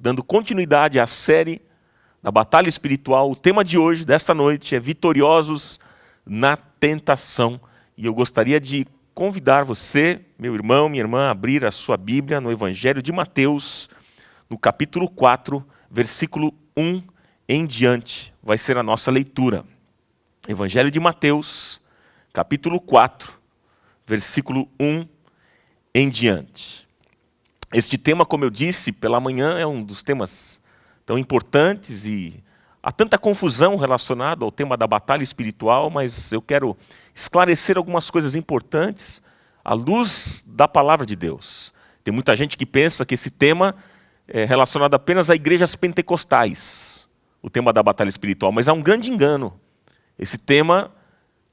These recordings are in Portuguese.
dando continuidade à série da batalha espiritual. O tema de hoje, desta noite, é Vitoriosos na Tentação. E eu gostaria de convidar você, meu irmão, minha irmã, a abrir a sua Bíblia no Evangelho de Mateus, no capítulo 4, versículo 1 em diante. Vai ser a nossa leitura. Evangelho de Mateus, capítulo 4, versículo 1 em diante. Este tema, como eu disse pela manhã, é um dos temas tão importantes e há tanta confusão relacionada ao tema da batalha espiritual, mas eu quero esclarecer algumas coisas importantes à luz da palavra de Deus. Tem muita gente que pensa que esse tema é relacionado apenas a igrejas pentecostais, o tema da batalha espiritual, mas há um grande engano. Esse tema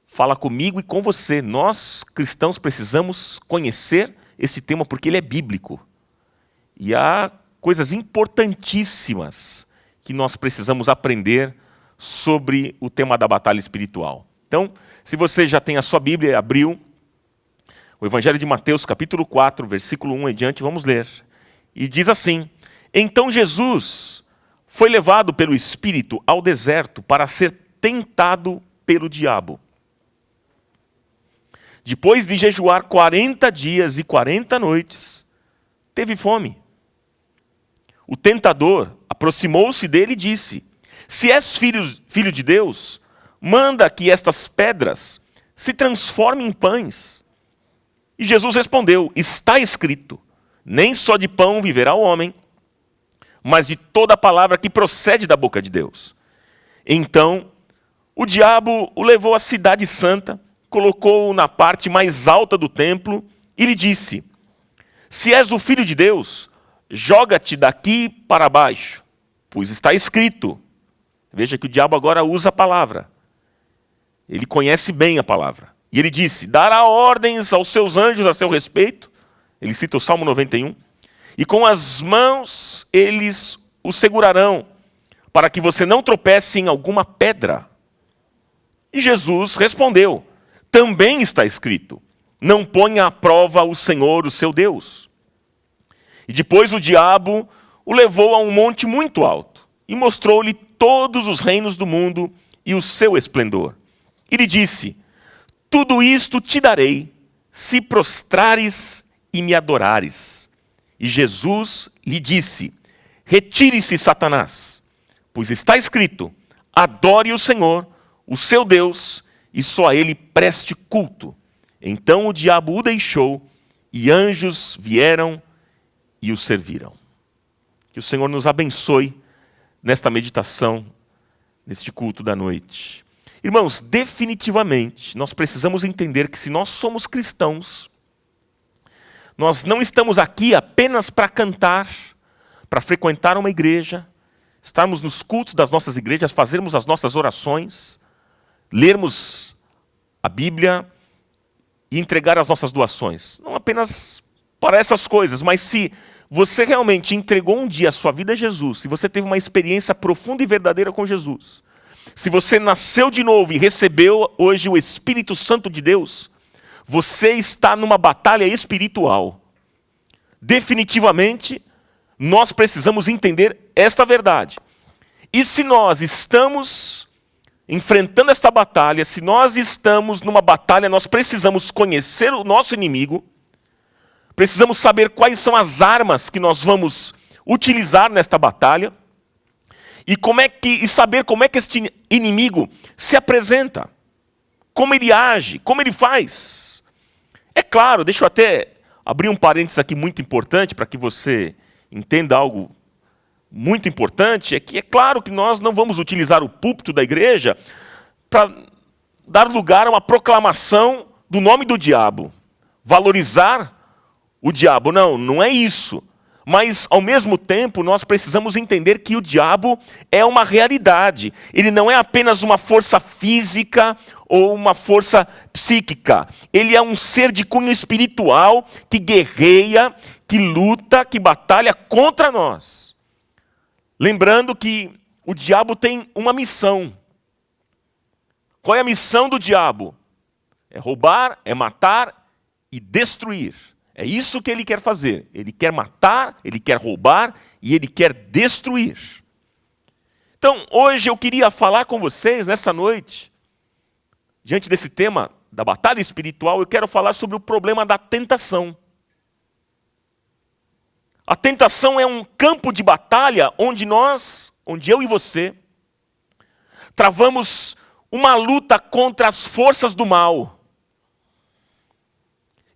fala comigo e com você. Nós, cristãos, precisamos conhecer este tema porque ele é bíblico. E há coisas importantíssimas que nós precisamos aprender sobre o tema da batalha espiritual. Então, se você já tem a sua Bíblia, abriu o Evangelho de Mateus, capítulo 4, versículo 1 em diante, vamos ler. E diz assim: Então Jesus foi levado pelo Espírito ao deserto para ser tentado pelo diabo. Depois de jejuar 40 dias e 40 noites, teve fome. O tentador aproximou-se dele e disse: Se és filho de Deus, manda que estas pedras se transformem em pães. E Jesus respondeu: Está escrito, nem só de pão viverá o homem, mas de toda a palavra que procede da boca de Deus. Então, o diabo o levou à cidade santa, colocou-o na parte mais alta do templo e lhe disse: Se és o filho de Deus, joga-te daqui para baixo, pois está escrito. Veja que o diabo agora usa a palavra. Ele conhece bem a palavra. E ele disse: Dará ordens aos seus anjos a seu respeito. Ele cita o Salmo 91. E com as mãos eles o segurarão, para que você não tropece em alguma pedra. E Jesus respondeu: Também está escrito, não ponha à prova o Senhor, o seu Deus. E depois o diabo o levou a um monte muito alto e mostrou-lhe todos os reinos do mundo e o seu esplendor. E lhe disse: Tudo isto te darei, se prostrares e me adorares. E Jesus lhe disse: Retire-se, Satanás, pois está escrito, adore o Senhor, o seu Deus, e só a ele preste culto. Então o diabo o deixou, e anjos vieram e o serviram. Que o Senhor nos abençoe nesta meditação, neste culto da noite. Irmãos, definitivamente, nós precisamos entender que se nós somos cristãos, nós não estamos aqui apenas para cantar, para frequentar uma igreja, estarmos nos cultos das nossas igrejas, fazermos as nossas orações, lermos a Bíblia e entregar as nossas doações. Não apenas para essas coisas, mas se você realmente entregou um dia a sua vida a Jesus, se você teve uma experiência profunda e verdadeira com Jesus, se você nasceu de novo e recebeu hoje o Espírito Santo de Deus, você está numa batalha espiritual. Definitivamente, nós precisamos entender esta verdade. E se nós estamos enfrentando esta batalha, se nós estamos numa batalha, nós precisamos conhecer o nosso inimigo, precisamos saber quais são as armas que nós vamos utilizar nesta batalha e saber como é que este inimigo se apresenta, como ele age, como ele faz. É claro, deixa eu até abrir um parênteses aqui muito importante para que você entenda algo muito importante, é que é claro que nós não vamos utilizar o púlpito da igreja para dar lugar a uma proclamação do nome do diabo, valorizar o diabo. Não é isso. Mas, ao mesmo tempo, nós precisamos entender que o diabo é uma realidade. Ele não é apenas uma força física ou uma força psíquica. Ele é um ser de cunho espiritual que guerreia, que luta, que batalha contra nós. Lembrando que o diabo tem uma missão. Qual é a missão do diabo? É roubar, é matar e destruir. É isso que ele quer fazer. Ele quer matar, ele quer roubar e ele quer destruir. Então, hoje eu queria falar com vocês, nessa noite, diante desse tema da batalha espiritual, eu quero falar sobre o problema da tentação. A tentação é um campo de batalha onde eu e você, travamos uma luta contra as forças do mal.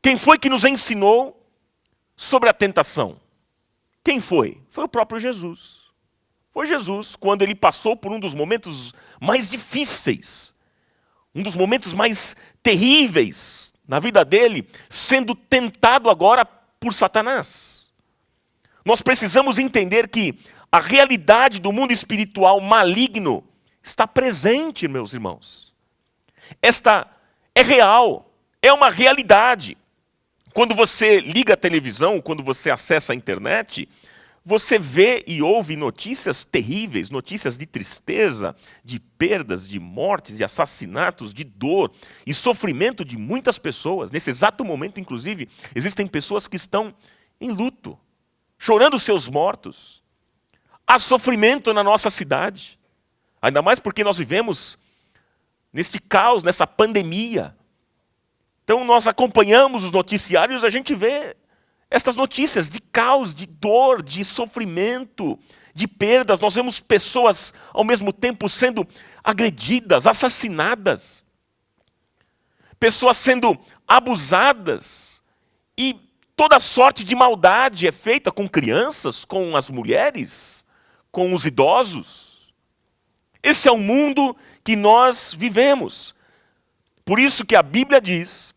Quem foi que nos ensinou sobre a tentação? Quem foi? Foi o próprio Jesus. Foi Jesus, quando ele passou por um dos momentos mais difíceis, um dos momentos mais terríveis na vida dele, sendo tentado agora por Satanás. Nós precisamos entender que a realidade do mundo espiritual maligno está presente, meus irmãos. Esta é real, é uma realidade. Quando você liga a televisão, quando você acessa a internet, você vê e ouve notícias terríveis, notícias de tristeza, de perdas, de mortes, de assassinatos, de dor e sofrimento de muitas pessoas. Nesse exato momento, inclusive, existem pessoas que estão em luto, chorando seus mortos. Há sofrimento na nossa cidade, ainda mais porque nós vivemos neste caos, nessa pandemia. Então nós acompanhamos os noticiários, a gente vê estas notícias de caos, de dor, de sofrimento, de perdas. Nós vemos pessoas ao mesmo tempo sendo agredidas, assassinadas. Pessoas sendo abusadas. E toda sorte de maldade é feita com crianças, com as mulheres, com os idosos. Esse é o mundo que nós vivemos. Por isso que a Bíblia diz,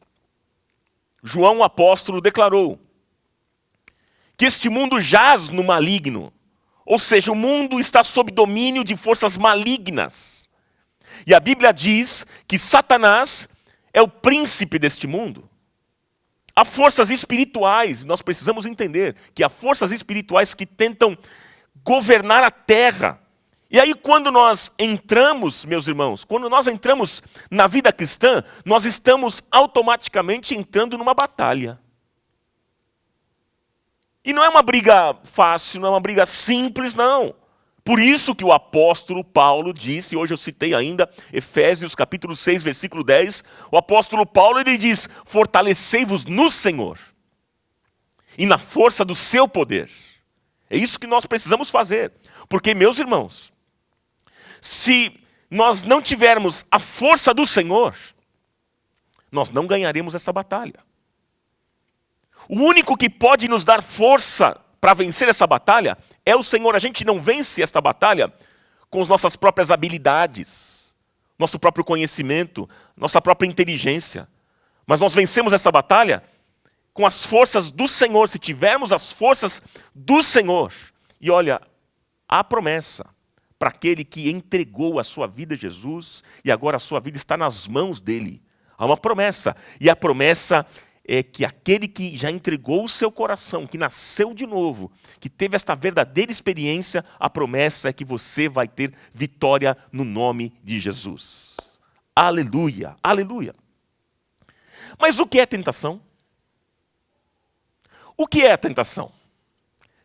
João o apóstolo declarou, que este mundo jaz no maligno. Ou seja, o mundo está sob domínio de forças malignas. E a Bíblia diz que Satanás é o príncipe deste mundo. Há forças espirituais, nós precisamos entender que há forças espirituais que tentam governar a terra. E aí quando nós entramos, meus irmãos, quando nós entramos na vida cristã, nós estamos automaticamente entrando numa batalha. E não é uma briga fácil, não é uma briga simples, não. Por isso que o apóstolo Paulo disse, hoje eu citei ainda, Efésios capítulo 6, versículo 10, o apóstolo Paulo ele diz, fortalecei-vos no Senhor e na força do seu poder. É isso que nós precisamos fazer. Porque, meus irmãos, se nós não tivermos a força do Senhor, nós não ganharemos essa batalha. O único que pode nos dar força para vencer essa batalha é o Senhor. A gente não vence esta batalha com as nossas próprias habilidades, nosso próprio conhecimento, nossa própria inteligência. Mas nós vencemos essa batalha com as forças do Senhor, se tivermos as forças do Senhor. E olha, há promessa para aquele que entregou a sua vida a Jesus e agora a sua vida está nas mãos dele. Há uma promessa, e a promessa é que aquele que já entregou o seu coração, que nasceu de novo, que teve esta verdadeira experiência, a promessa é que você vai ter vitória no nome de Jesus. Aleluia, aleluia. Mas o que é tentação? O que é tentação?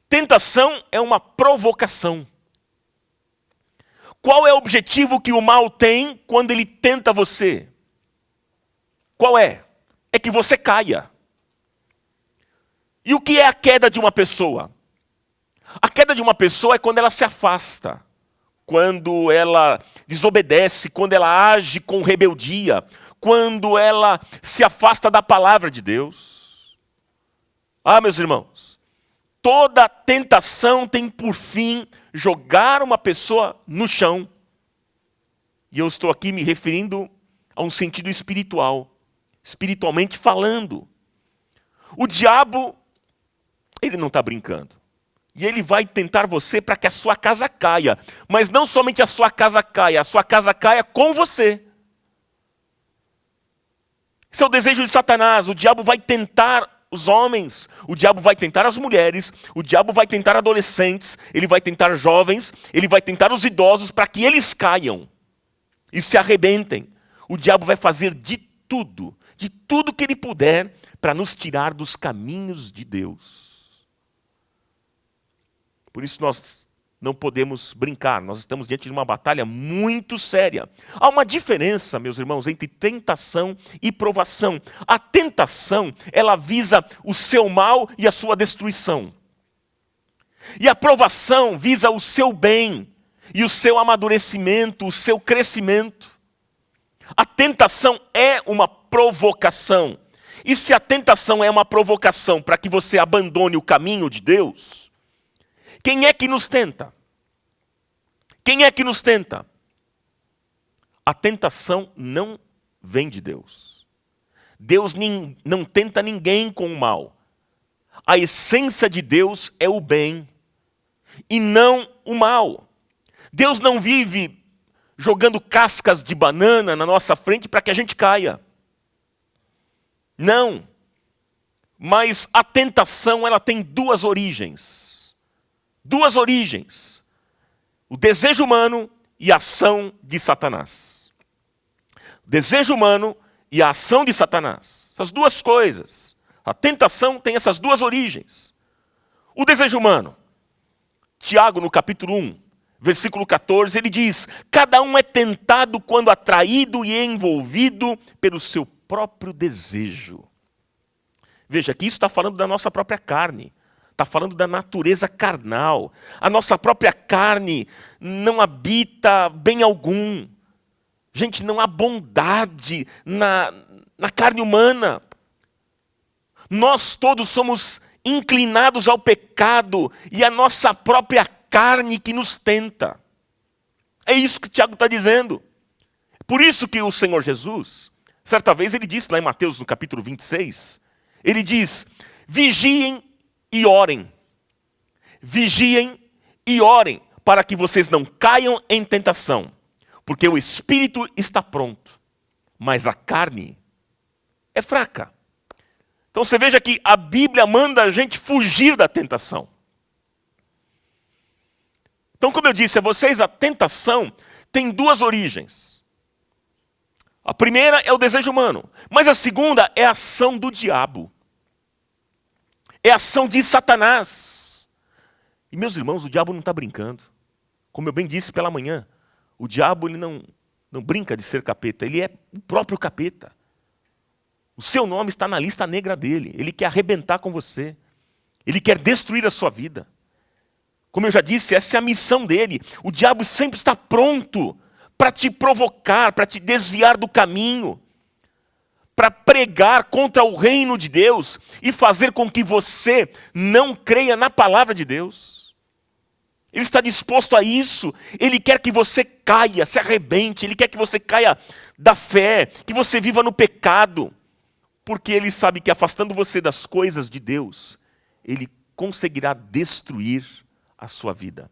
Tentação é uma provocação. Qual é o objetivo que o mal tem quando ele tenta você? Qual é? É que você caia. E o que é a queda de uma pessoa? A queda de uma pessoa é quando ela se afasta, quando ela desobedece, quando ela age com rebeldia, quando ela se afasta da palavra de Deus. Ah, meus irmãos, toda tentação tem por fim jogar uma pessoa no chão. E eu estou aqui me referindo a um sentido espiritual. Espiritualmente falando. O diabo, ele não está brincando. E ele vai tentar você para que a sua casa caia. Mas não somente a sua casa caia com você. Esse é o desejo de Satanás. O diabo vai tentar os homens, o diabo vai tentar as mulheres, o diabo vai tentar adolescentes, ele vai tentar jovens, ele vai tentar os idosos para que eles caiam e se arrebentem. O diabo vai fazer de de tudo que ele puder para nos tirar dos caminhos de Deus. Por isso nós não podemos brincar, nós estamos diante de uma batalha muito séria. Há uma diferença, meus irmãos, entre tentação e provação. A tentação, ela visa o seu mal e a sua destruição. E a provação visa o seu bem e o seu amadurecimento, o seu crescimento. A tentação é uma provocação. E se a tentação é uma provocação para que você abandone o caminho de Deus, quem é que nos tenta? Quem é que nos tenta? A tentação não vem de Deus. Deus não tenta ninguém com o mal. A essência de Deus é o bem e não o mal. Deus não vive jogando cascas de banana na nossa frente para que a gente caia. Não. Mas a tentação, ela tem duas origens. Duas origens. O desejo humano e a ação de Satanás. O desejo humano e a ação de Satanás. Essas duas coisas. A tentação tem essas duas origens. O desejo humano. Tiago, no capítulo 1, versículo 14, ele diz: cada um é tentado quando atraído e envolvido pelo seu próprio desejo. Veja que isso está falando da nossa própria carne. Está falando da natureza carnal. A nossa própria carne não habita bem algum. Gente, não há bondade na carne humana. Nós todos somos inclinados ao pecado e a nossa própria carne que nos tenta. É isso que Tiago está dizendo. Por isso que o Senhor Jesus, certa vez ele disse lá em Mateus no capítulo 26, ele diz: vigiem e orem. Vigiem e orem para que vocês não caiam em tentação. Porque o espírito está pronto, mas a carne é fraca. Então você veja que a Bíblia manda a gente fugir da tentação. Então, como eu disse a vocês, a tentação tem duas origens. A primeira é o desejo humano, mas a segunda é a ação do diabo. É a ação de Satanás. E meus irmãos, o diabo não está brincando. Como eu bem disse pela manhã, o diabo ele não brinca de ser capeta, ele é o próprio capeta. O seu nome está na lista negra dele, ele quer arrebentar com você, ele quer destruir a sua vida. Como eu já disse, essa é a missão dele. O diabo sempre está pronto para te provocar, para te desviar do caminho, para pregar contra o reino de Deus e fazer com que você não creia na palavra de Deus. Ele está disposto a isso. Ele quer que você caia, se arrebente. Ele quer que você caia da fé, que você viva no pecado. Porque ele sabe que afastando você das coisas de Deus, ele conseguirá destruir a sua vida.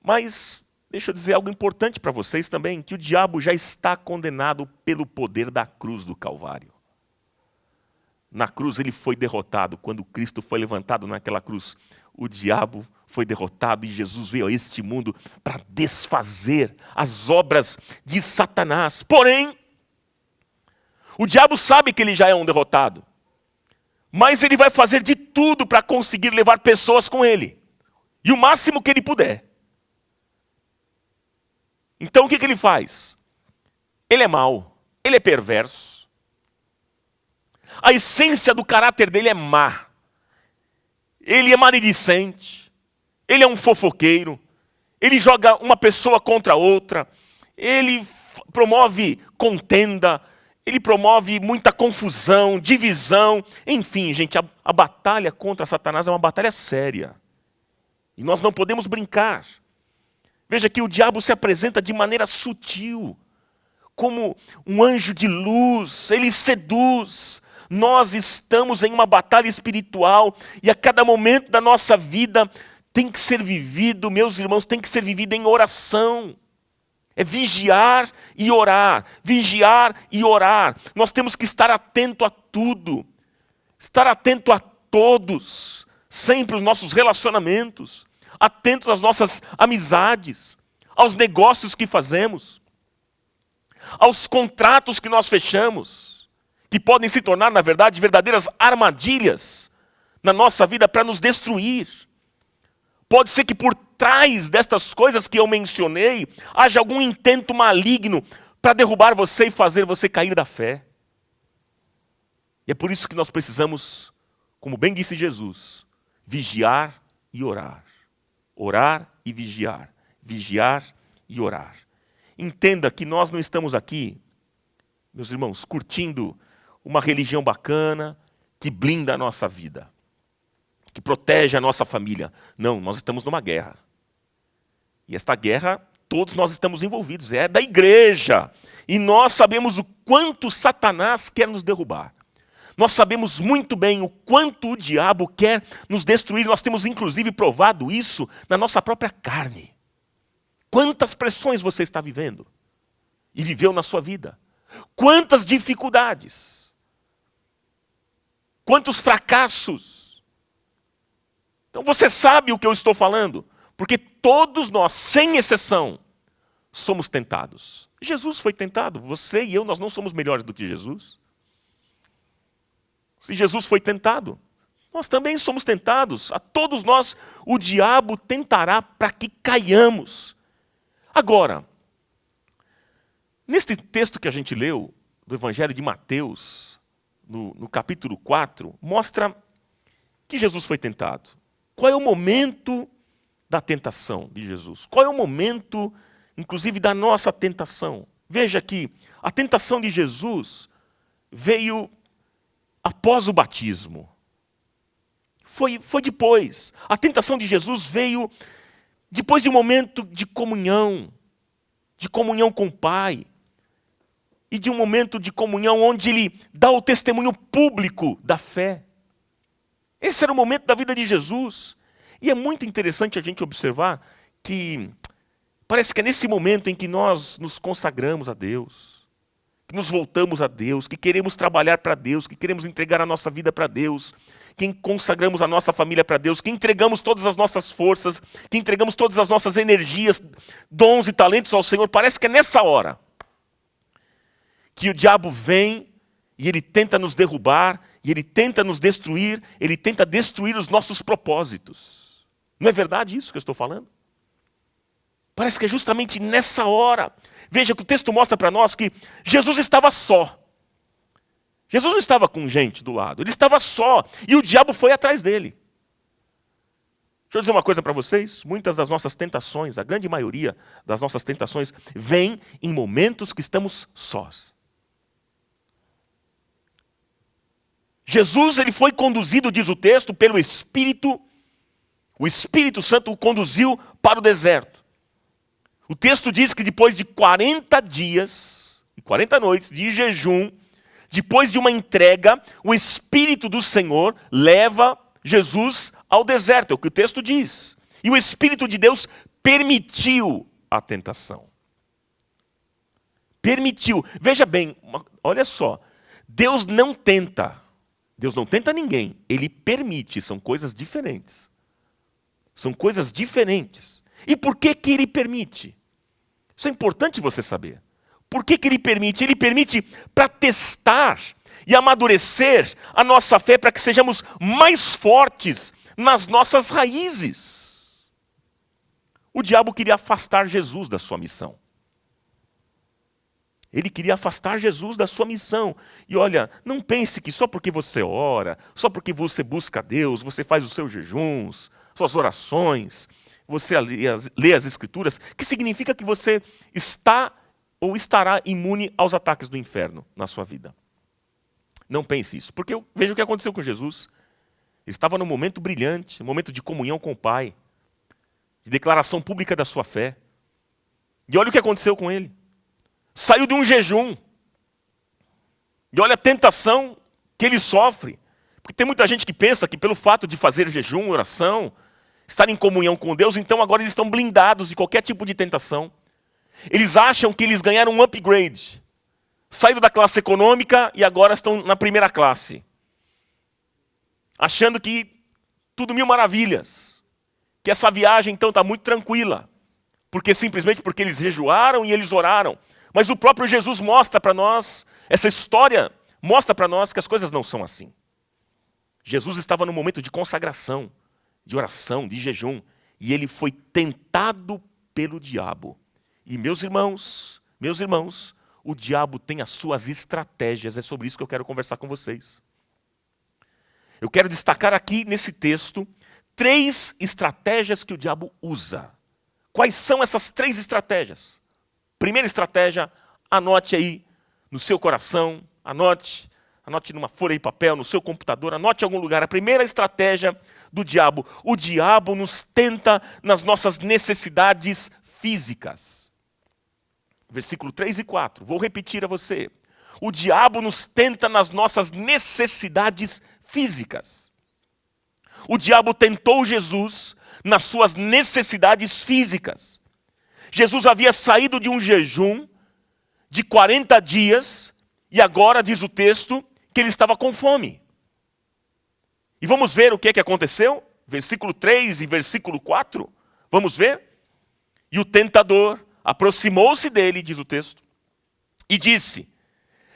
Mas deixa eu dizer algo importante para vocês também, que o diabo já está condenado pelo poder da cruz do Calvário. Na cruz ele foi derrotado. Quando Cristo foi levantado naquela cruz, o diabo foi derrotado e Jesus veio a este mundo para desfazer as obras de Satanás. Porém, o diabo sabe que ele já é um derrotado, mas ele vai fazer de tudo para conseguir levar pessoas com ele, e o máximo que ele puder. Então o que ele faz? Ele é mau, ele é perverso. A essência do caráter dele é má. Ele é maledicente, ele é um fofoqueiro, ele joga uma pessoa contra outra, ele promove contenda, ele promove muita confusão, divisão. Enfim, gente, a batalha contra Satanás é uma batalha séria. E nós não podemos brincar. Veja que o diabo se apresenta de maneira sutil, como um anjo de luz, ele seduz. Nós estamos em uma batalha espiritual e a cada momento da nossa vida tem que ser vivido, meus irmãos, tem que ser vivido em oração. É vigiar e orar, vigiar e orar. Nós temos que estar atento a tudo, estar atento a todos, sempre os nossos relacionamentos, atento às nossas amizades, aos negócios que fazemos. aos contratos que nós fechamos, que podem se tornar, na verdade, verdadeiras armadilhas na nossa vida para nos destruir. Pode ser que por trás destas coisas que eu mencionei, haja algum intento maligno para derrubar você e fazer você cair da fé. E é por isso que nós precisamos, como bem disse Jesus, vigiar e orar. Orar e vigiar. Vigiar e orar. Entenda que nós não estamos aqui, meus irmãos, curtindo uma religião bacana que blinda a nossa vida, que protege a nossa família. Não, nós estamos numa guerra. E esta guerra, todos nós estamos envolvidos, é da igreja. E nós sabemos o quanto Satanás quer nos derrubar. Nós sabemos muito bem o quanto o diabo quer nos destruir. Nós temos inclusive provado isso na nossa própria carne. Quantas pressões você está vivendo e viveu na sua vida? Quantas dificuldades? Quantos fracassos? Então você sabe o que eu estou falando, porque todos nós, sem exceção, somos tentados. Jesus foi tentado, você e eu, nós não somos melhores do que Jesus. Se Jesus foi tentado, nós também somos tentados. A todos nós o diabo tentará para que caiamos. Agora, neste texto que a gente leu, do Evangelho de Mateus, no capítulo 4, mostra que Jesus foi tentado. Qual é o momento da tentação de Jesus? Qual é o momento, inclusive, da nossa tentação? Veja que a tentação de Jesus veio após o batismo. Foi depois. A tentação de Jesus veio depois de um momento de comunhão com o Pai, e de um momento de comunhão onde ele dá o testemunho público da fé. Esse era o momento da vida de Jesus. E é muito interessante a gente observar que parece que é nesse momento em que nós nos consagramos a Deus, que nos voltamos a Deus, que queremos trabalhar para Deus, que queremos entregar a nossa vida para Deus, que consagramos a nossa família para Deus, que entregamos todas as nossas forças, que entregamos todas as nossas energias, dons e talentos ao Senhor. Parece que é nessa hora que o diabo vem e ele tenta nos derrubar, e ele tenta nos destruir, ele tenta destruir os nossos propósitos. Não é verdade isso que eu estou falando? Parece que é justamente nessa hora. Veja que o texto mostra para nós que Jesus estava só. Jesus não estava com gente do lado, ele estava só, e o diabo foi atrás dele. Deixa eu dizer uma coisa para vocês, muitas das nossas tentações, a grande maioria das nossas tentações, vem em momentos que estamos sós. Jesus, ele foi conduzido, diz o texto, pelo Espírito. O Espírito Santo o conduziu para o deserto. O texto diz que depois de 40 dias e 40 noites de jejum, depois de uma entrega, o Espírito do Senhor leva Jesus ao deserto, é o que o texto diz. E o Espírito de Deus permitiu a tentação. Permitiu. Veja bem, olha só, Deus não tenta ninguém, Ele permite, são coisas diferentes. São coisas diferentes. E por que que Ele permite? Isso é importante você saber. Por que que Ele permite? Ele permite para testar e amadurecer a nossa fé, para que sejamos mais fortes nas nossas raízes. O diabo queria afastar Jesus da sua missão. Ele queria afastar Jesus da sua missão. E olha, não pense que só porque você ora, só porque você busca a Deus, você faz os seus jejuns, suas orações, você lê as Escrituras, que significa que você está ou estará imune aos ataques do inferno na sua vida. Não pense isso, porque veja o que aconteceu com Jesus. Ele estava num momento brilhante, num momento de comunhão com o Pai, de declaração pública da sua fé. E olha o que aconteceu com ele. Saiu de um jejum. E olha a tentação que ele sofre. Porque tem muita gente que pensa que pelo fato de fazer jejum, oração, estar em comunhão com Deus, então agora eles estão blindados de qualquer tipo de tentação. Eles acham que eles ganharam um upgrade. Saíram da classe econômica e agora estão na primeira classe. Achando que tudo mil maravilhas. Que essa viagem então está muito tranquila. Simplesmente porque eles jejuaram e eles oraram. Mas o próprio Jesus mostra para nós, essa história mostra para nós que as coisas não são assim. Jesus estava num momento de consagração, de oração, de jejum, e ele foi tentado pelo diabo. E meus irmãos, o diabo tem as suas estratégias, é sobre isso que eu quero conversar com vocês. Eu quero destacar aqui nesse texto 3 estratégias que o diabo usa. Quais são essas 3 estratégias? Primeira estratégia, anote aí no seu coração, anote numa folha de papel, no seu computador, anote em algum lugar. A primeira estratégia do diabo. O diabo nos tenta nas nossas necessidades físicas. Versículo 3 e 4. Vou repetir a você. O diabo nos tenta nas nossas necessidades físicas. O diabo tentou Jesus nas suas necessidades físicas. Jesus havia saído de um jejum de 40 dias e agora, diz o texto, que ele estava com fome. E vamos ver o que é que aconteceu? Versículo 3 e versículo 4. Vamos ver? E o tentador aproximou-se dele, diz o texto, e disse: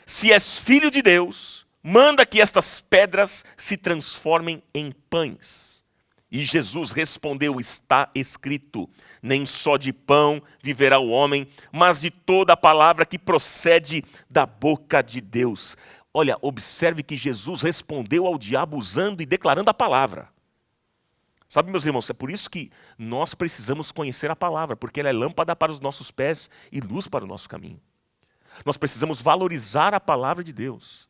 se és filho de Deus, manda que estas pedras se transformem em pães. E Jesus respondeu: está escrito, nem só de pão viverá o homem, mas de toda a palavra que procede da boca de Deus. Olha, observe que Jesus respondeu ao diabo usando e declarando a palavra. Sabe, meus irmãos, é por isso que nós precisamos conhecer a palavra, porque ela é lâmpada para os nossos pés e luz para o nosso caminho. Nós precisamos valorizar a palavra de Deus.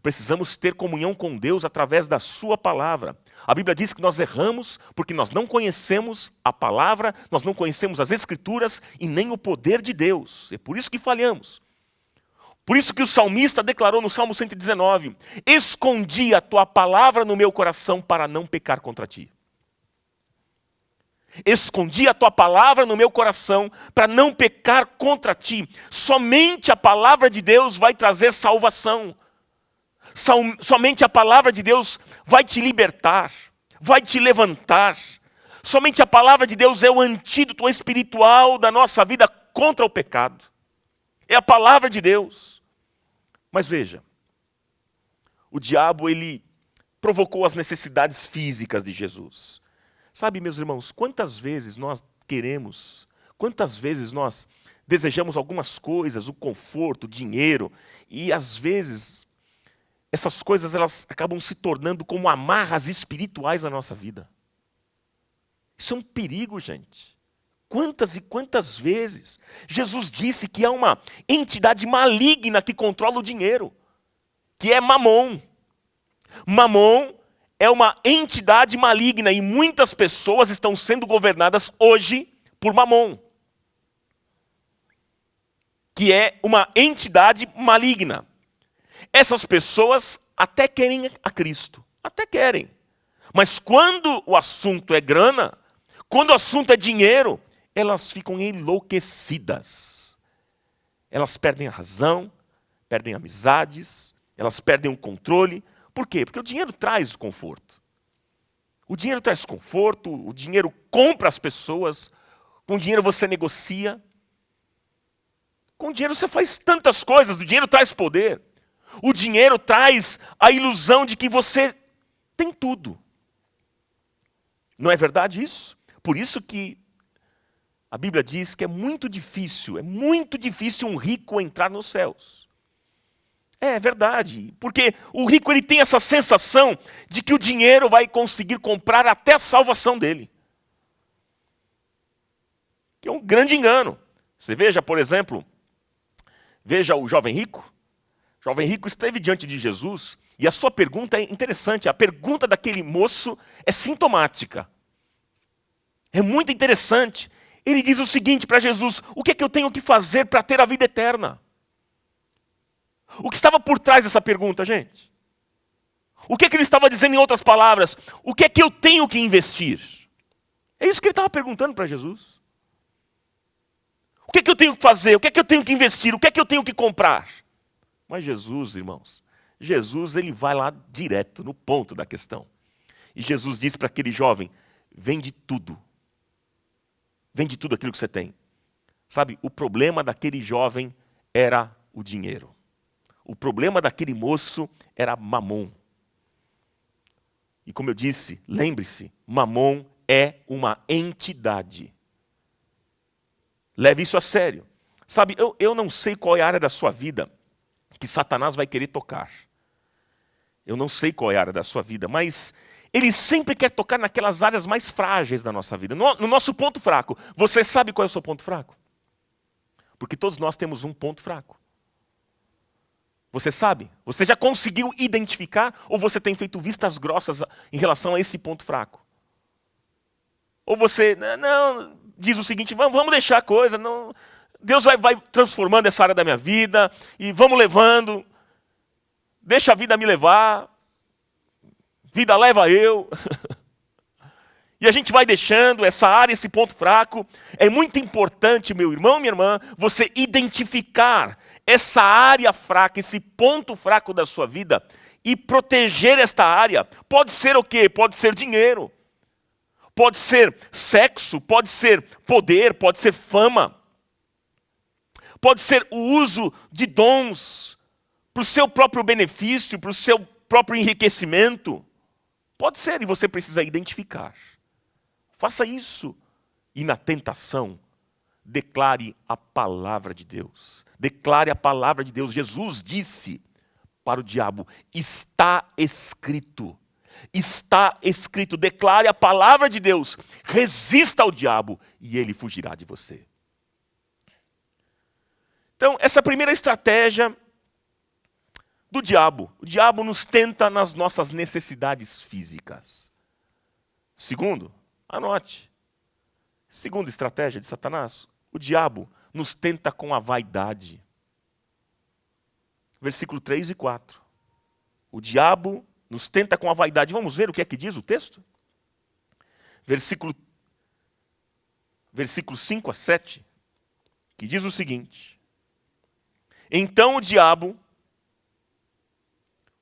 Precisamos ter comunhão com Deus através da sua palavra. A Bíblia diz que nós erramos porque nós não conhecemos a palavra, nós não conhecemos as Escrituras e nem o poder de Deus. É por isso que falhamos. Por isso que o salmista declarou no Salmo 119, escondi a tua palavra no meu coração para não pecar contra ti. Escondi a tua palavra no meu coração para não pecar contra ti. Somente a palavra de Deus vai trazer salvação. Somente a palavra de Deus vai te libertar, vai te levantar. Somente a palavra de Deus é o antídoto espiritual da nossa vida contra o pecado. É a palavra de Deus. Mas veja, o diabo ele provocou as necessidades físicas de Jesus. Sabe, meus irmãos, quantas vezes nós desejamos algumas coisas, o conforto, o dinheiro, e às vezes essas coisas elas acabam se tornando como amarras espirituais na nossa vida. Isso é um perigo, gente. Quantas e quantas vezes Jesus disse que há uma entidade maligna que controla o dinheiro, que é Mamon. Mamon é uma entidade maligna e muitas pessoas estão sendo governadas hoje por Mamon, que é uma entidade maligna. Essas pessoas até querem a Cristo, até querem. Mas quando o assunto é grana, quando o assunto é dinheiro, elas ficam enlouquecidas. Elas perdem a razão, perdem amizades, elas perdem o controle. Por quê? Porque o dinheiro traz conforto. O dinheiro traz conforto, o dinheiro compra as pessoas, com o dinheiro você negocia. Com o dinheiro você faz tantas coisas, o dinheiro traz poder. O dinheiro traz a ilusão de que você tem tudo. Não é verdade isso? Por isso que a Bíblia diz que é muito difícil um rico entrar nos céus. É verdade, porque o rico ele tem essa sensação de que o dinheiro vai conseguir comprar até a salvação dele. Que é um grande engano. Você veja, por exemplo, veja o jovem rico. O jovem rico esteve diante de Jesus e a sua pergunta é interessante. A pergunta daquele moço é sintomática. É muito interessante. Ele diz o seguinte para Jesus: o que é que eu tenho que fazer para ter a vida eterna? O que estava por trás dessa pergunta, gente? O que é que ele estava dizendo em outras palavras? O que é que eu tenho que investir? É isso que ele estava perguntando para Jesus. O que é que eu tenho que fazer? O que é que eu tenho que investir? O que é que eu tenho que comprar? Mas Jesus, irmãos, Jesus ele vai lá direto, no ponto da questão. E Jesus disse para aquele jovem: vende tudo. Vende tudo aquilo que você tem. Sabe, o problema daquele jovem era o dinheiro. O problema daquele moço era Mamon. E como eu disse, lembre-se, Mamon é uma entidade. Leve isso a sério. Sabe, eu não sei qual é a área da sua vida que Satanás vai querer tocar. Eu não sei qual é a área da sua vida, mas ele sempre quer tocar naquelas áreas mais frágeis da nossa vida. No nosso ponto fraco. Você sabe qual é o seu ponto fraco? Porque todos nós temos um ponto fraco. Você sabe? Você já conseguiu identificar ou você tem feito vistas grossas em relação a esse ponto fraco? Ou você, não, diz o seguinte, vamos deixar a coisa, não, Deus vai transformando essa área da minha vida e vamos levando, deixa a vida me levar, vida leva eu. E a gente vai deixando essa área, esse ponto fraco. É muito importante, meu irmão, minha irmã, você identificar essa área fraca, esse ponto fraco da sua vida e proteger esta área. Pode ser o quê? Pode ser dinheiro. Pode ser sexo, pode ser poder, pode ser fama. Pode ser o uso de dons para o seu próprio benefício, para o seu próprio enriquecimento. Pode ser, e você precisa identificar. Faça isso. E na tentação, declare a palavra de Deus. Declare a palavra de Deus. Jesus disse para o diabo, está escrito. Está escrito, declare a palavra de Deus, resista ao diabo e ele fugirá de você. Então, essa é a primeira estratégia do diabo. O diabo nos tenta nas nossas necessidades físicas. Segundo, anote. Segunda estratégia de Satanás, o diabo nos tenta com a vaidade. Versículo 3 e 4. O diabo nos tenta com a vaidade. Vamos ver o que é que diz o texto? Versículo 5 a 7, que diz o seguinte. Então o diabo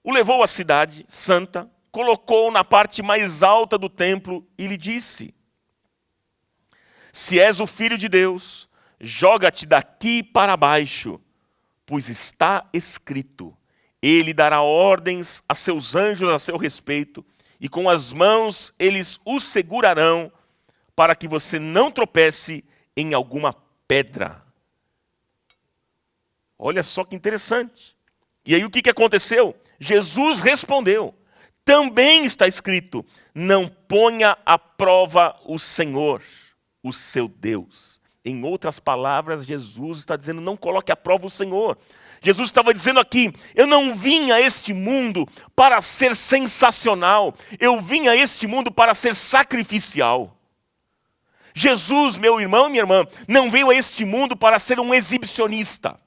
o levou à cidade santa, colocou-o na parte mais alta do templo e lhe disse, se és o filho de Deus, joga-te daqui para baixo, pois está escrito, ele dará ordens a seus anjos a seu respeito, e com as mãos eles o segurarão, para que você não tropece em alguma pedra. Olha só que interessante. E aí o que aconteceu? Jesus respondeu, também está escrito, não ponha à prova o Senhor, o seu Deus. Em outras palavras, Jesus está dizendo, não coloque à prova o Senhor. Jesus estava dizendo aqui, eu não vim a este mundo para ser sensacional, eu vim a este mundo para ser sacrificial. Jesus, meu irmão e minha irmã, não veio a este mundo para ser um exibicionista.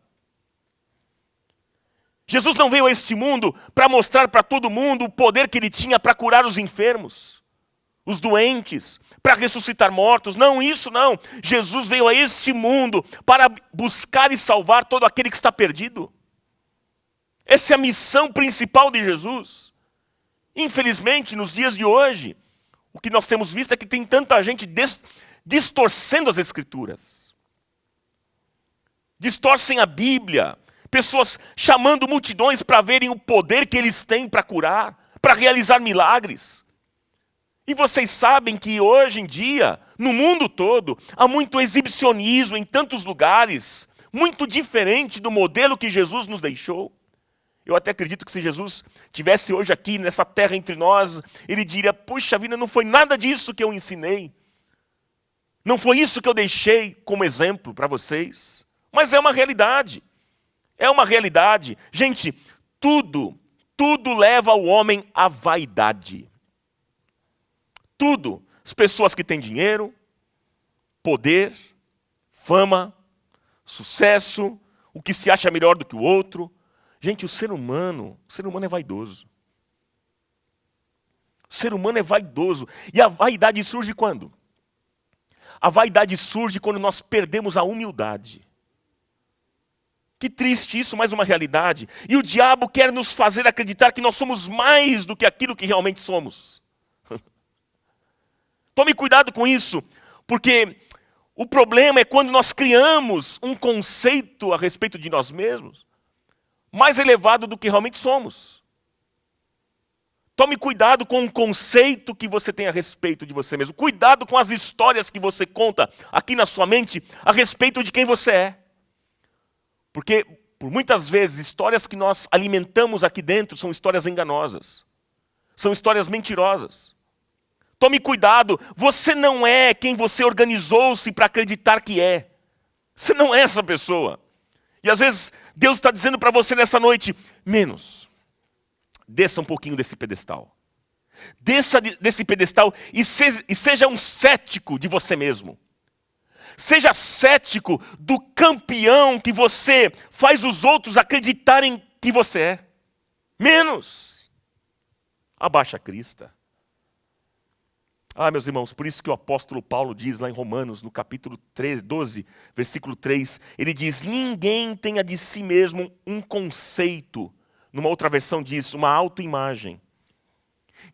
Jesus não veio a este mundo para mostrar para todo mundo o poder que ele tinha para curar os enfermos, os doentes, para ressuscitar mortos. Não, isso não. Jesus veio a este mundo para buscar e salvar todo aquele que está perdido. Essa é a missão principal de Jesus. Infelizmente, nos dias de hoje, o que nós temos visto é que tem tanta gente distorcendo as Escrituras. Distorcem a Bíblia. Pessoas chamando multidões para verem o poder que eles têm para curar, para realizar milagres. E vocês sabem que hoje em dia, no mundo todo, há muito exibicionismo em tantos lugares, muito diferente do modelo que Jesus nos deixou. Eu até acredito que se Jesus estivesse hoje aqui, nessa terra entre nós, ele diria, puxa vida, não foi nada disso que eu ensinei. Não foi isso que eu deixei como exemplo para vocês. Mas é uma realidade. É uma realidade. Gente, tudo leva o homem à vaidade. Tudo. As pessoas que têm dinheiro, poder, fama, sucesso, o que se acha melhor do que o outro. Gente, o ser humano é vaidoso. O ser humano é vaidoso. E a vaidade surge quando? A vaidade surge quando nós perdemos a humildade. Que triste isso, mais uma realidade. E o diabo quer nos fazer acreditar que nós somos mais do que aquilo que realmente somos. Tome cuidado com isso, porque O problema é quando nós criamos um conceito a respeito de nós mesmos mais elevado do que realmente somos. Tome cuidado com o conceito que você tem a respeito de você mesmo. Cuidado com as histórias que você conta aqui na sua mente a respeito de quem você é. Porque, por muitas vezes, histórias que nós alimentamos aqui dentro são histórias enganosas. São histórias mentirosas. Tome cuidado, você não é quem você organizou-se para acreditar que é. Você não é essa pessoa. E às vezes Deus está dizendo para você nessa noite, menos. Desça um pouquinho desse pedestal. Desça desse pedestal e seja um cético de você mesmo. Seja cético do campeão que você faz os outros acreditarem que você é. Menos. Abaixa a crista. Meus irmãos, por isso que o apóstolo Paulo diz lá em Romanos, no capítulo 12, versículo 3, ele diz, ninguém tenha de si mesmo um conceito. Numa outra versão diz, uma autoimagem.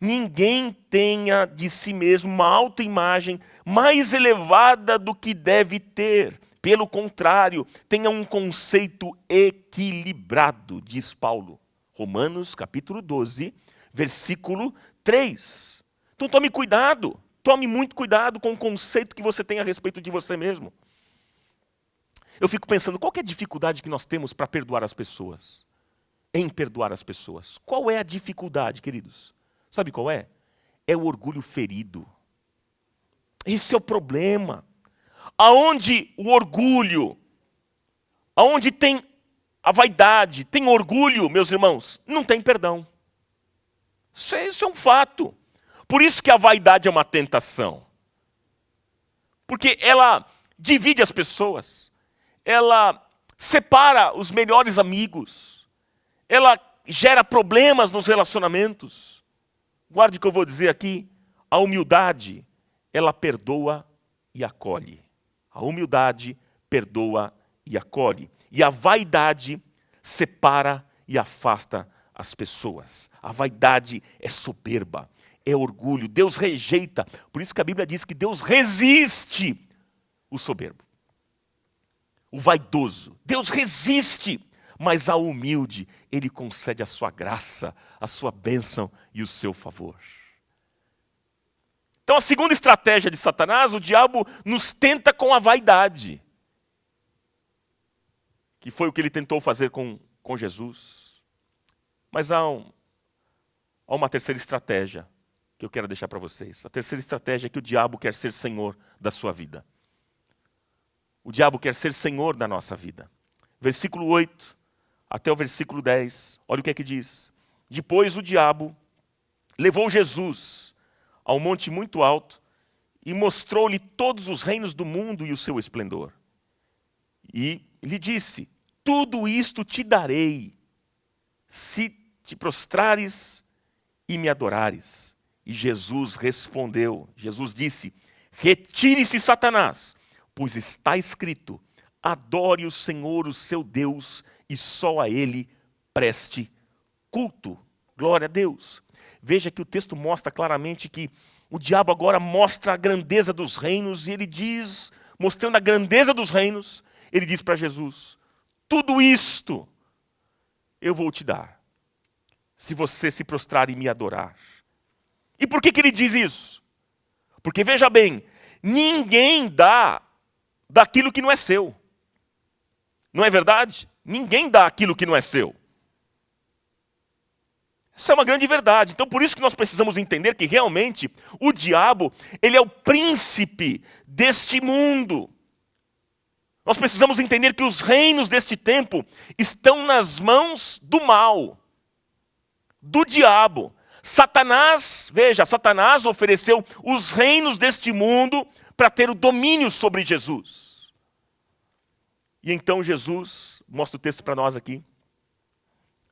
Ninguém tenha de si mesmo uma autoimagem mais elevada do que deve ter. Pelo contrário, tenha um conceito equilibrado, diz Paulo. Romanos, capítulo 12, versículo 3. Então tome cuidado, tome muito cuidado com o conceito que você tem a respeito de você mesmo. Eu fico pensando, qual que é a dificuldade que nós temos para perdoar as pessoas? Em perdoar as pessoas. Qual é a dificuldade, queridos? Sabe qual é? É o orgulho ferido. Esse é o problema. Aonde o orgulho, aonde tem a vaidade, tem orgulho, meus irmãos, não tem perdão. Isso é um fato. Por isso que a vaidade é uma tentação. Porque ela divide as pessoas. Ela separa os melhores amigos. Ela gera problemas nos relacionamentos. Guarde o que eu vou dizer aqui. A humildade, ela perdoa e acolhe. A humildade perdoa e acolhe. E a vaidade separa e afasta as pessoas. A vaidade é soberba. É orgulho, Deus rejeita. Por isso que a Bíblia diz que Deus resiste o soberbo, o vaidoso. Deus resiste, mas ao humilde Ele concede a sua graça, a sua bênção e o seu favor. Então a segunda estratégia de Satanás, o diabo nos tenta com a vaidade, que foi o que ele tentou fazer com Jesus. Mas há uma terceira estratégia que eu quero deixar para vocês. A terceira estratégia é que o diabo quer ser senhor da sua vida. O diabo quer ser senhor da nossa vida. Versículo 8 até o versículo 10. Olha o que é que diz. Depois o diabo levou Jesus a um monte muito alto e mostrou-lhe todos os reinos do mundo e o seu esplendor. E lhe disse, tudo isto te darei, se te prostrares e me adorares. E Jesus respondeu, Jesus disse, retire-se, Satanás, pois está escrito, adore o Senhor, o seu Deus, e só a Ele preste culto. Glória a Deus. Veja que o texto mostra claramente que o diabo agora mostra a grandeza dos reinos, e ele diz, mostrando a grandeza dos reinos, ele diz para Jesus, tudo isto eu vou te dar, se você se prostrar e me adorar. E por que ele diz isso? Porque veja bem, ninguém dá daquilo que não é seu. Não é verdade? Ninguém dá aquilo que não é seu. Essa é uma grande verdade. Então por isso que nós precisamos entender que realmente o diabo, ele é o príncipe deste mundo. Nós precisamos entender que os reinos deste tempo estão nas mãos do mal, do diabo. Satanás, veja, Satanás ofereceu os reinos deste mundo para ter o domínio sobre Jesus. E então Jesus, mostra o texto para nós aqui,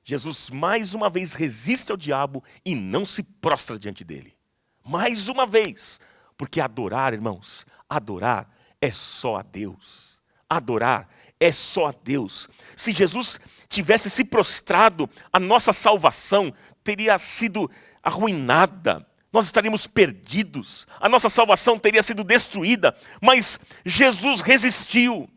Jesus mais uma vez resiste ao diabo e não se prostra diante dele. Mais uma vez, porque adorar, irmãos, adorar é só a Deus. Adorar é só a Deus. Se Jesus tivesse se prostrado, a nossa salvação teria sido arruinada. nós estaríamos perdidos, a nossa salvação teria sido destruída, mas Jesus resistiu,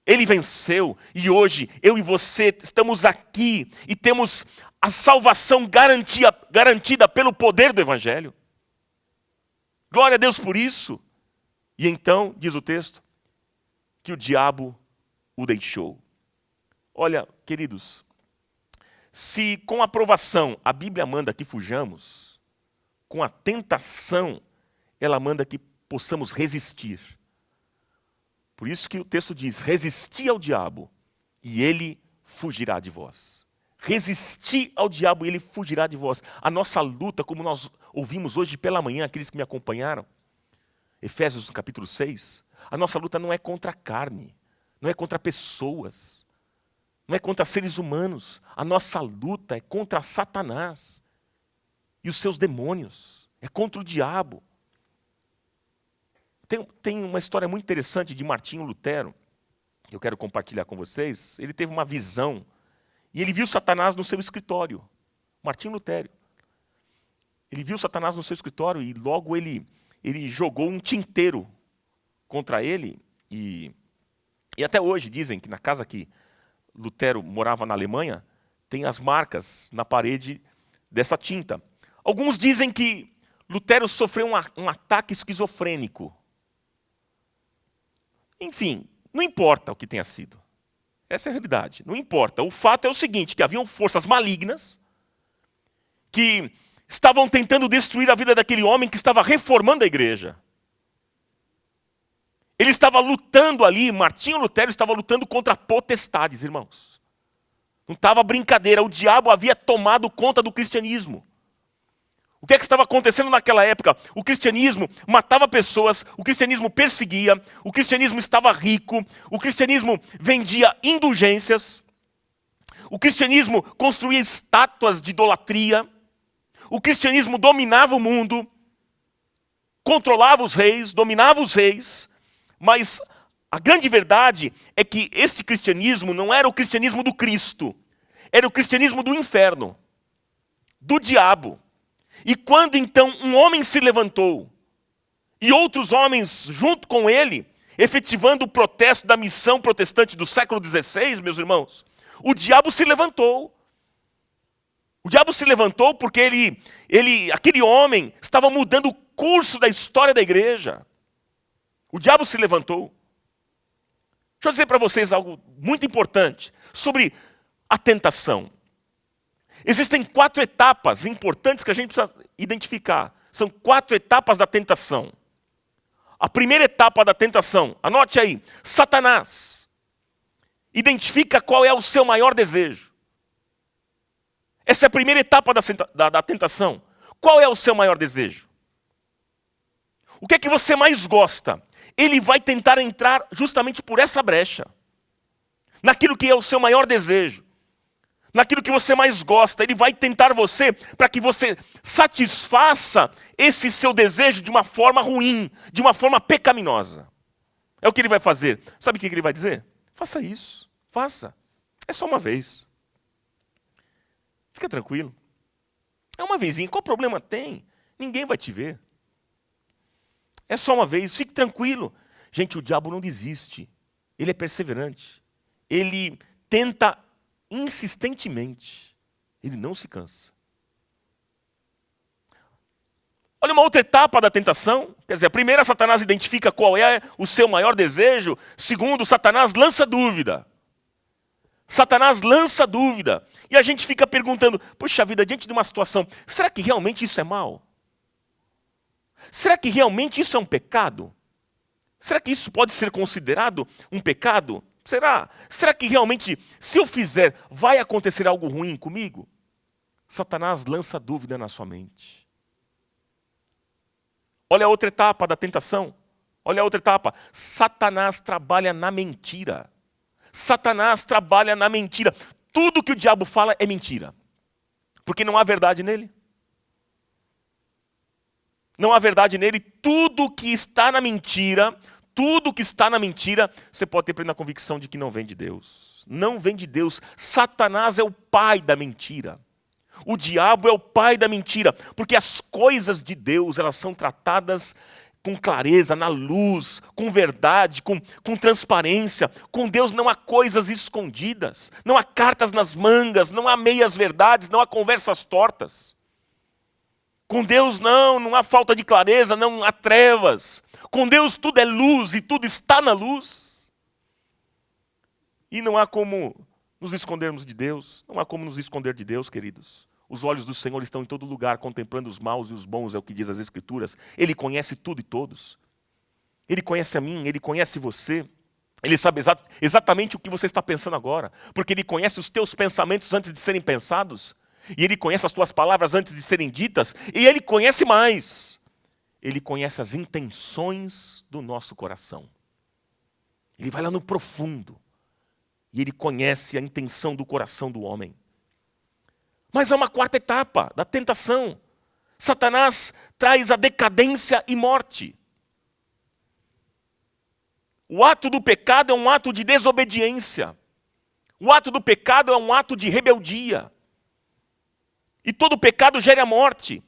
Ele venceu, e hoje eu e você estamos aqui e temos a salvação garantida pelo poder do Evangelho. Glória a Deus por isso. E então, diz o texto, que o diabo o deixou. Olha, queridos, se com a aprovação a Bíblia manda que fujamos, com a tentação ela manda que possamos resistir. Por isso que o texto diz, resisti ao diabo e ele fugirá de vós. Resisti ao diabo e ele fugirá de vós. A nossa luta, como nós ouvimos hoje pela manhã, aqueles que me acompanharam, Efésios no capítulo 6, a nossa luta não é contra a carne, não é contra pessoas, não é contra seres humanos. A nossa luta é contra Satanás e os seus demônios, é contra o diabo. Tem uma história muito interessante de Martinho Lutero, que eu quero compartilhar com vocês. Ele teve uma visão e ele viu Satanás no seu escritório. Martinho Lutero. Ele viu Satanás no seu escritório e logo ele jogou um tinteiro contra ele. E até hoje dizem que na casa que Lutero morava na Alemanha, tem as marcas na parede dessa tinta. Alguns dizem que Lutero sofreu um ataque esquizofrênico. Enfim, não importa o que tenha sido. Essa é a realidade, não importa. O fato é o seguinte, que haviam forças malignas que estavam tentando destruir a vida daquele homem que estava reformando a igreja. Ele estava lutando ali, Martinho Lutero estava lutando contra potestades, irmãos. Não estava brincadeira, o diabo havia tomado conta do cristianismo. O que é que estava acontecendo naquela época? O cristianismo matava pessoas, o cristianismo perseguia, o cristianismo estava rico, o cristianismo vendia indulgências, o cristianismo construía estátuas de idolatria, o cristianismo dominava o mundo, controlava os reis, dominava os reis, mas a grande verdade é que este cristianismo não era o cristianismo do Cristo, era o cristianismo do inferno, do diabo. E quando então um homem se levantou, e outros homens junto com ele, efetivando o protesto da missão protestante do século XVI, meus irmãos, o diabo se levantou. O diabo se levantou porque aquele homem estava mudando o curso da história da igreja. O diabo se levantou. Deixa eu dizer para vocês algo muito importante sobre a tentação. Existem 4 etapas importantes que a gente precisa identificar. São 4 etapas da tentação. A primeira etapa da tentação, anote aí, Satanás identifica qual é o seu maior desejo. Essa é a primeira etapa da tentação. Qual é o seu maior desejo? O que é que você mais gosta? Ele vai tentar entrar justamente por essa brecha. Naquilo que é o seu maior desejo. Naquilo que você mais gosta. Ele vai tentar você para que você satisfaça esse seu desejo de uma forma ruim, de uma forma pecaminosa. É o que ele vai fazer. Sabe o que ele vai dizer? Faça isso. Faça. É só uma vez. Fica tranquilo. É uma vezinha. Qual problema tem? Ninguém vai te ver. É só uma vez. Fique tranquilo. Gente, o diabo não desiste. Ele é perseverante. Ele tenta insistentemente. Ele não se cansa. Olha uma outra etapa da tentação. Quer dizer, a primeira, Satanás identifica qual é o seu maior desejo. Segundo, Satanás lança dúvida. Satanás lança dúvida. E a gente fica perguntando, poxa vida, diante de uma situação, será que realmente isso é mal? Será que realmente isso é um pecado? Será que isso pode ser considerado um pecado? Será? Será que realmente, se eu fizer, vai acontecer algo ruim comigo? Satanás lança dúvida na sua mente. Olha a outra etapa da tentação. Olha a outra etapa. Satanás trabalha na mentira. Satanás trabalha na mentira. Tudo que o diabo fala é mentira. Porque não há verdade nele. Não há verdade nele. Tudo que está na mentira, você pode ter plena convicção de que não vem de Deus. Não vem de Deus. Satanás é o pai da mentira. O diabo é o pai da mentira, porque as coisas de Deus, elas são tratadas com clareza, na luz, com verdade, com transparência. Com Deus não há coisas escondidas, não há cartas nas mangas, não há meias verdades, não há conversas tortas. Com Deus não há falta de clareza, não há trevas. Com Deus tudo é luz e tudo está na luz. E não há como nos escondermos de Deus, não há como nos esconder de Deus, queridos. Os olhos do Senhor estão em todo lugar, contemplando os maus e os bons, é o que diz as Escrituras. Ele conhece tudo e todos. Ele conhece a mim, Ele conhece você. Ele sabe exatamente o que você está pensando agora. Porque Ele conhece os teus pensamentos antes de serem pensados. E Ele conhece as tuas palavras antes de serem ditas. E Ele conhece mais. Ele conhece as intenções do nosso coração. Ele vai lá no profundo. E Ele conhece a intenção do coração do homem. Mas há uma quarta etapa da tentação. Satanás traz a decadência e morte. O ato do pecado é um ato de desobediência. O ato do pecado é um ato de rebeldia. E todo pecado gera a morte.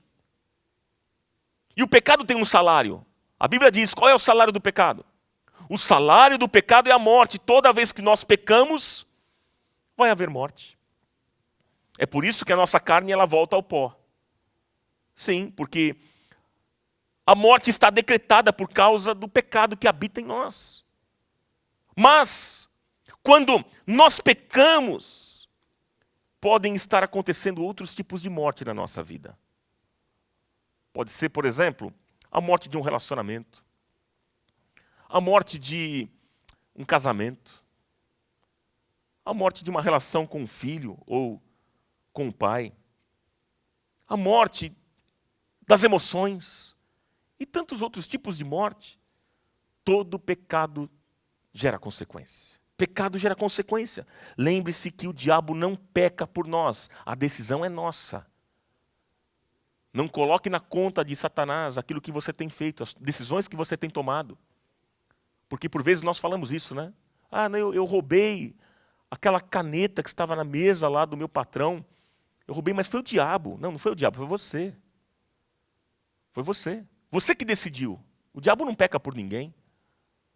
E o pecado tem um salário. A Bíblia diz, qual é o salário do pecado? O salário do pecado é a morte. Toda vez que nós pecamos, vai haver morte. É por isso que a nossa carne ela volta ao pó. Sim, porque a morte está decretada por causa do pecado que habita em nós. Mas, quando nós pecamos, podem estar acontecendo outros tipos de morte na nossa vida. Pode ser, por exemplo, a morte de um relacionamento. A morte de um casamento. A morte de uma relação com um filho ou com o pai, a morte das emoções e tantos outros tipos de morte. Todo pecado gera consequência. Pecado gera consequência. Lembre-se que o diabo não peca por nós, a decisão é nossa. Não coloque na conta de Satanás aquilo que você tem feito, as decisões que você tem tomado. Porque por vezes nós falamos isso, né? Eu roubei aquela caneta que estava na mesa lá do meu patrão. Eu roubei, mas foi o diabo. Não foi o diabo, foi você. Foi você. Você que decidiu. O diabo não peca por ninguém.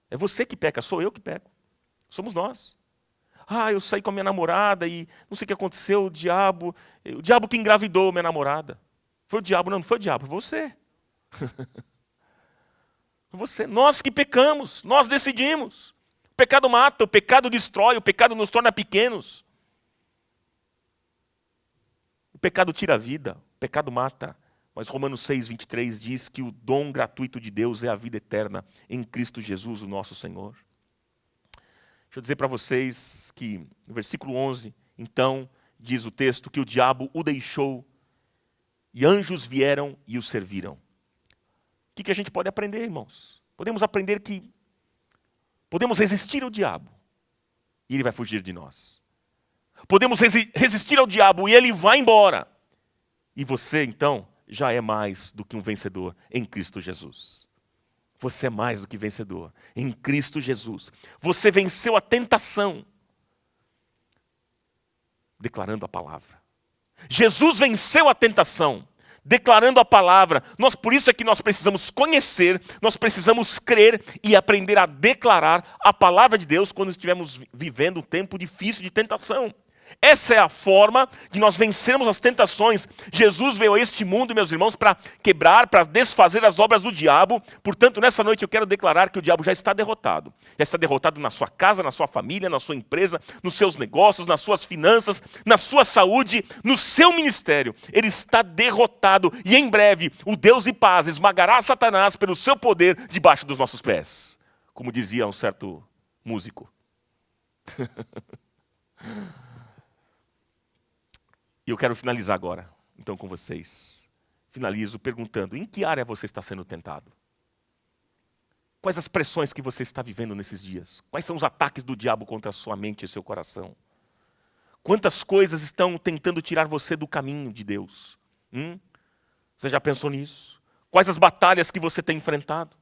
É você que peca, sou eu que peco. Somos nós. Eu saí com a minha namorada e não sei o que aconteceu, o diabo que engravidou minha namorada. Foi o diabo, não foi o diabo, foi você. Foi você. Nós que pecamos, nós decidimos. O pecado mata, o pecado destrói, o pecado nos torna pequenos. O pecado tira a vida, o pecado mata. Mas Romanos 6, 23 diz que o dom gratuito de Deus é a vida eterna em Cristo Jesus, o nosso Senhor. Deixa eu dizer para vocês que no versículo 11, então, diz o texto que o diabo o deixou e anjos vieram e o serviram. O que a gente pode aprender, irmãos? Podemos aprender que podemos resistir ao diabo e ele vai fugir de nós. Podemos resistir ao diabo e ele vai embora. E você, então, já é mais do que um vencedor em Cristo Jesus. Você é mais do que vencedor em Cristo Jesus. Você venceu a tentação declarando a palavra. Jesus venceu a tentação declarando a palavra. Por isso é que nós precisamos conhecer, nós precisamos crer e aprender a declarar a palavra de Deus quando estivermos vivendo um tempo difícil de tentação. Essa é a forma de nós vencermos as tentações. Jesus veio a este mundo, meus irmãos, para quebrar, para desfazer as obras do diabo. Portanto, nessa noite eu quero declarar que o diabo já está derrotado. Já está derrotado na sua casa, na sua família, na sua empresa, nos seus negócios, nas suas finanças, na sua saúde, no seu ministério. Ele está derrotado e em breve o Deus de paz esmagará Satanás pelo seu poder debaixo dos nossos pés. Como dizia um certo músico. E eu quero finalizar agora, então, com vocês. Finalizo perguntando, em que área você está sendo tentado? Quais as pressões que você está vivendo nesses dias? Quais são os ataques do diabo contra a sua mente e seu coração? Quantas coisas estão tentando tirar você do caminho de Deus? Você já pensou nisso? Quais as batalhas que você tem enfrentado?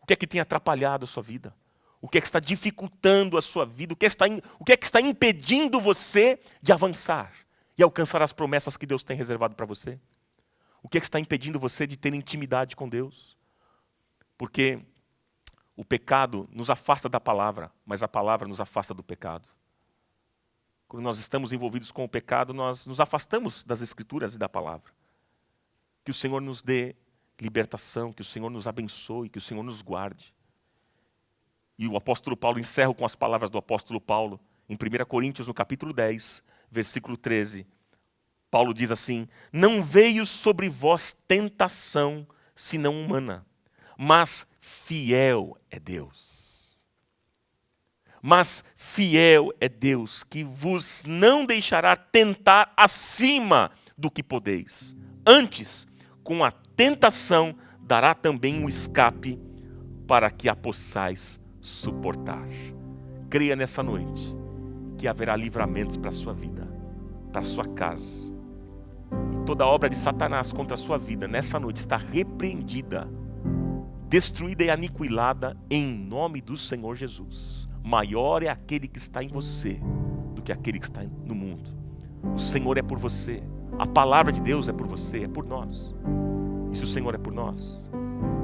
O que é que tem atrapalhado a sua vida? O que é que está dificultando a sua vida? O que é que está impedindo você de avançar? e alcançar as promessas que Deus tem reservado para você? O que é que está impedindo você de ter intimidade com Deus? Porque o pecado nos afasta da palavra, mas a palavra nos afasta do pecado. Quando nós estamos envolvidos com o pecado, nós nos afastamos das Escrituras e da palavra. Que o Senhor nos dê libertação, que o Senhor nos abençoe, que o Senhor nos guarde. E o apóstolo Paulo encerra com as palavras do apóstolo Paulo, em 1 Coríntios, no capítulo 10, versículo 13. Paulo diz assim: não veio sobre vós tentação, senão humana, mas fiel é Deus. Mas fiel é Deus, que vos não deixará tentar acima do que podeis. Antes, com a tentação, dará também um escape para que a possais suportar. Creia nessa noite que haverá livramentos para a sua vida, para a sua casa. E toda obra de Satanás contra a sua vida, nessa noite, está repreendida, destruída e aniquilada em nome do Senhor Jesus. Maior é aquele que está em você do que aquele que está no mundo. O Senhor é por você. A palavra de Deus é por você, é por nós. E se o Senhor é por nós,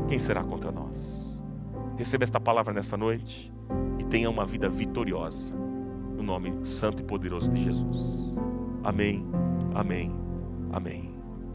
quem será contra nós? Receba esta palavra nesta noite e tenha uma vida vitoriosa, no nome santo e poderoso de Jesus. Amém, amém, amém.